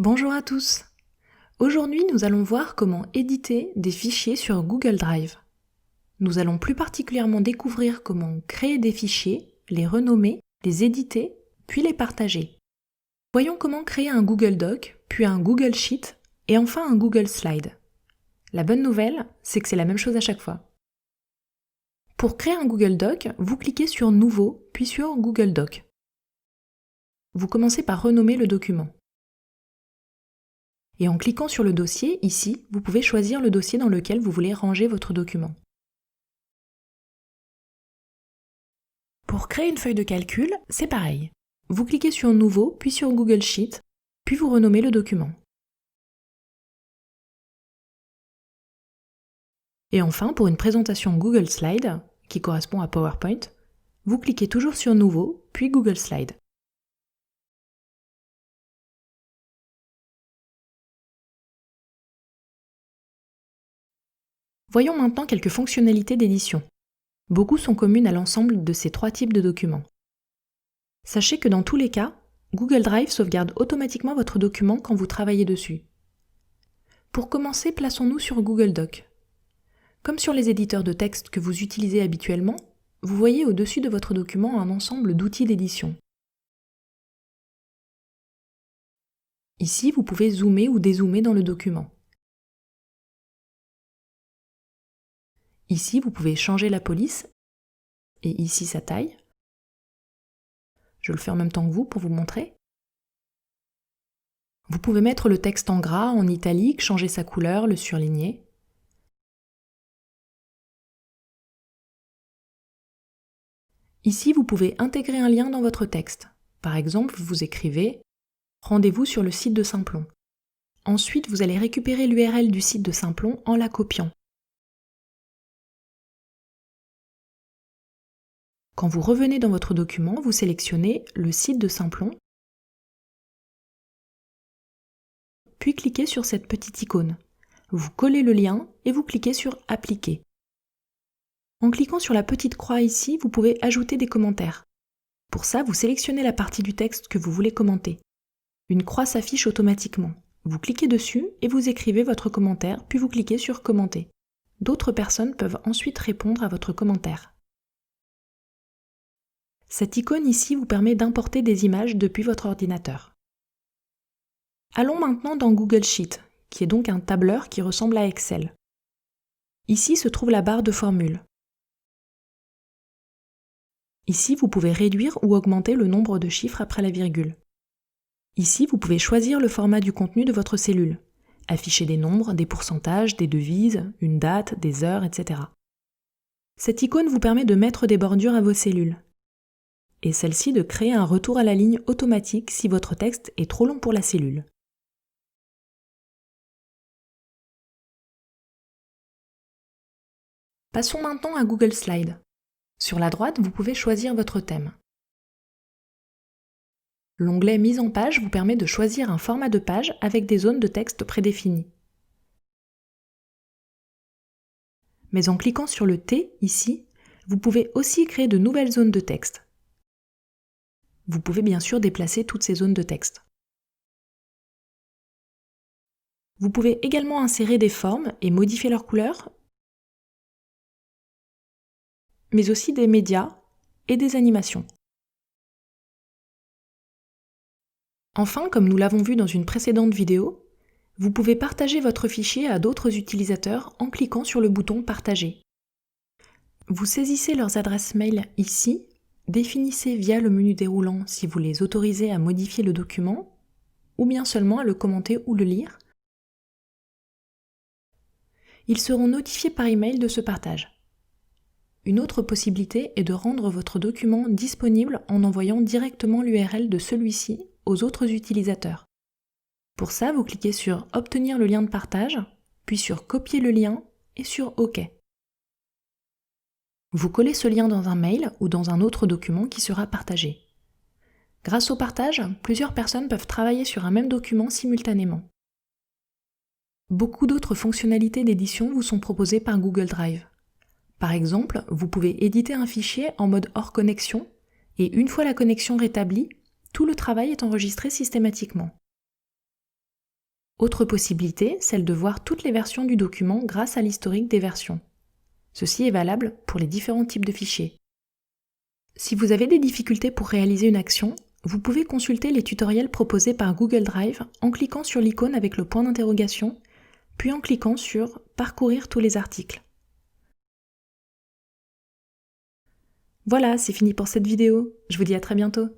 Bonjour à tous! Aujourd'hui, nous allons voir comment éditer des fichiers sur Google Drive. Nous allons plus particulièrement découvrir comment créer des fichiers, les renommer, les éditer, puis les partager. Voyons comment créer un Google Doc, puis un Google Sheet, et enfin un Google Slide. La bonne nouvelle, c'est que c'est la même chose à chaque fois. Pour créer un Google Doc, vous cliquez sur Nouveau, puis sur Google Doc. Vous commencez par renommer le document. Et en cliquant sur le dossier, ici, vous pouvez choisir le dossier dans lequel vous voulez ranger votre document. Pour créer une feuille de calcul, c'est pareil. Vous cliquez sur Nouveau, puis sur Google Sheet, puis vous renommez le document. Et enfin, pour une présentation Google Slide, qui correspond à PowerPoint, vous cliquez toujours sur Nouveau, puis Google Slide. Voyons maintenant quelques fonctionnalités d'édition. Beaucoup sont communes à l'ensemble de ces trois types de documents. Sachez que dans tous les cas, Google Drive sauvegarde automatiquement votre document quand vous travaillez dessus. Pour commencer, plaçons-nous sur Google Doc. Comme sur les éditeurs de texte que vous utilisez habituellement, vous voyez au-dessus de votre document un ensemble d'outils d'édition. Ici, vous pouvez zoomer ou dézoomer dans le document. Ici, vous pouvez changer la police, et ici sa taille. Je le fais en même temps que vous pour vous montrer. Vous pouvez mettre le texte en gras, en italique, changer sa couleur, le surligner. Ici, vous pouvez intégrer un lien dans votre texte. Par exemple, vous écrivez « Rendez-vous sur le site de Simplon ». Ensuite, vous allez récupérer l'URL du site de Simplon en la copiant. Quand vous revenez dans votre document, vous sélectionnez le site de Simplon, puis cliquez sur cette petite icône. Vous collez le lien et vous cliquez sur « Appliquer ». En cliquant sur la petite croix ici, vous pouvez ajouter des commentaires. Pour ça, vous sélectionnez la partie du texte que vous voulez commenter. Une croix s'affiche automatiquement. Vous cliquez dessus et vous écrivez votre commentaire, puis vous cliquez sur « Commenter ». D'autres personnes peuvent ensuite répondre à votre commentaire. Cette icône ici vous permet d'importer des images depuis votre ordinateur. Allons maintenant dans Google Sheet, qui est donc un tableur qui ressemble à Excel. Ici se trouve la barre de formule. Ici, vous pouvez réduire ou augmenter le nombre de chiffres après la virgule. Ici, vous pouvez choisir le format du contenu de votre cellule, afficher des nombres, des pourcentages, des devises, une date, des heures, etc. Cette icône vous permet de mettre des bordures à vos cellules, et celle-ci de créer un retour à la ligne automatique si votre texte est trop long pour la cellule. Passons maintenant à Google Slide. Sur la droite, vous pouvez choisir votre thème. L'onglet Mise en page vous permet de choisir un format de page avec des zones de texte prédéfinies. Mais en cliquant sur le T, ici, vous pouvez aussi créer de nouvelles zones de texte. Vous pouvez bien sûr déplacer toutes ces zones de texte. Vous pouvez également insérer des formes et modifier leur couleur, mais aussi des médias et des animations. Enfin, comme nous l'avons vu dans une précédente vidéo, vous pouvez partager votre fichier à d'autres utilisateurs en cliquant sur le bouton « Partager ». Vous saisissez leurs adresses mail ici, définissez via le menu déroulant si vous les autorisez à modifier le document, ou bien seulement à le commenter ou le lire. Ils seront notifiés par email de ce partage. Une autre possibilité est de rendre votre document disponible en envoyant directement l'URL de celui-ci aux autres utilisateurs. Pour ça, vous cliquez sur « Obtenir le lien de partage », puis sur « Copier le lien » et sur « OK ». Vous collez ce lien dans un mail ou dans un autre document qui sera partagé. Grâce au partage, plusieurs personnes peuvent travailler sur un même document simultanément. Beaucoup d'autres fonctionnalités d'édition vous sont proposées par Google Drive. Par exemple, vous pouvez éditer un fichier en mode hors connexion et une fois la connexion rétablie, tout le travail est enregistré systématiquement. Autre possibilité, celle de voir toutes les versions du document grâce à l'historique des versions. Ceci est valable pour les différents types de fichiers. Si vous avez des difficultés pour réaliser une action, vous pouvez consulter les tutoriels proposés par Google Drive en cliquant sur l'icône avec le point d'interrogation, puis en cliquant sur « Parcourir tous les articles ». Voilà, c'est fini pour cette vidéo. Je vous dis à très bientôt.